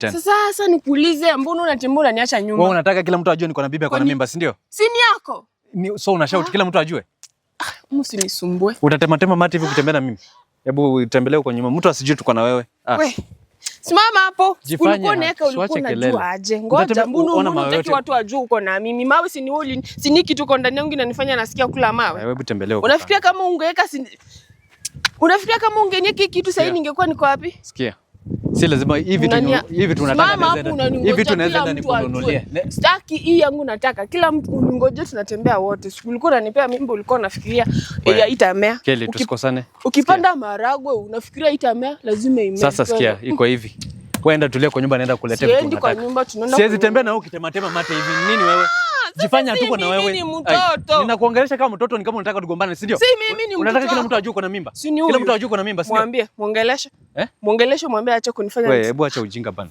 Sasa nikuulize, mbona unatembea unaniacha nyuma? Wewe unataka kila mtu ajue niko na bibi yako na mimba, si ndio? Si ni yako. So unashout kila mtu ajue? Msinisumbue. Utatema mate hivi kutembea na mimi. Hebu tembelee huko nyuma. Mtu asijue tuko na wewe. We. Simama hapo. Ulikuwa unaweka ulikuwa unajua aje. Ngoja mbona unataka watu wajue uko na mimi. Mawe si ni wewe, si niki tuko ndani yangu inanifanya nasikia kula mawe. Hebu tembelee huko. Unafikiria kama ungeweka Unafikiria kama ungenieka kitu sasa ningekuwa niko wapi? Sikia. Si lazima hivi tunataka hivi tunaweza ndani kununulia. Staki hii yangu nataka. Kila mtu ungoje tunatembea wote. Ulikuwa unanipea mimba ulikuwa unafikiria itamea. Kelly tusikosane. Ukipanda maragwe unafikiria itamea lazima imee. Sasa sikia iko hivi. Wewe tulia kwa nyumba naenda kuletea vitu. Siendi kwa nyumba tunaenda. Siwezi tembea na wewe ukitematema mate hivi. Nini wewe? Jifanya tuko na wewe. Mimi ni mtoto. Ninakuongelesha kama mtoto ni kama unataka tugombane, si ndio? Si mimi ni mtoto. Unataka kila mtu ajue uko na mimba? Kila mtu ajue uko na mimba, si ndio? Mwambie, muongeleshe. Muongeleshe mwambie acha kunifanya. Wewe hebu acha ujinga bana.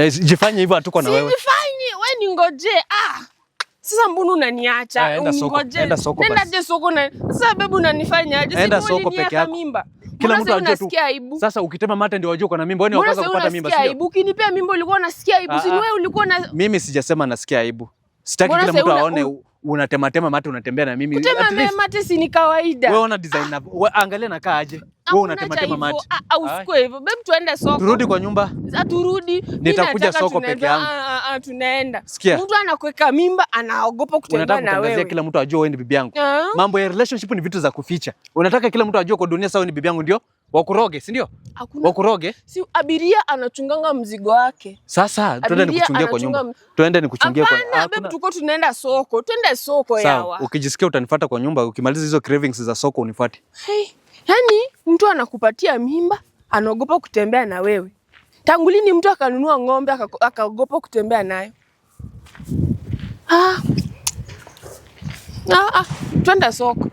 Jifanye hivyo hatuko na wewe. Sijifanye, wewe ningoje. Sasa mbona unaniacha? Ungoje. Nenda soko basi. Nenda soko na. Sasa bebu unanifanya aje? Enda soko peke yako. Mimba. Kila mtu ajue tu. Sasa ukitema mate ndio wajue uko na mimba. Wewe ni wakaza kupata mimba, sio? Aibu. Ukinipea mimba ulikuwa unasikia aibu. Si wewe ulikuwa na. Mimi sijasema nasikia aibu. Sitaki kila mtu aone unatematema mate unatembea na mimi. Kutema mate si ni kawaida. Wewe una design na angalia na kaa aje. Wewe unatematema mate. Usikue hivyo. Babe tuende soko. Turudi kwa nyumba. Turudi. Nitakuja soko peke yangu. Tunaenda. Sikia. Mtu anakuweka mimba anaogopa kutembea na wewe. Unataka kutangazia kila mtu ajue wewe ni bibi yangu. Mambo ya relationship ni vitu za kuficha. Unataka kila mtu ajue kwa dunia sawa ni bibi yangu ndio? Wakuroge, si ndio? Wakuroge? Si abiria anachunganga mzigo wake. Sasa twende nikuchungie kwa nyumba. Twende nikuchungie kwa. Hapana, babe tuko tunaenda soko. Twende soko yawa. Ukijisikia utanifuata kwa nyumba, ukimaliza hizo cravings za soko unifuate. Yaani mtu anakupatia mimba, anaogopa kutembea na wewe. Tangu lini mtu akanunua ng'ombe akaogopa kutembea nayo? Twende soko.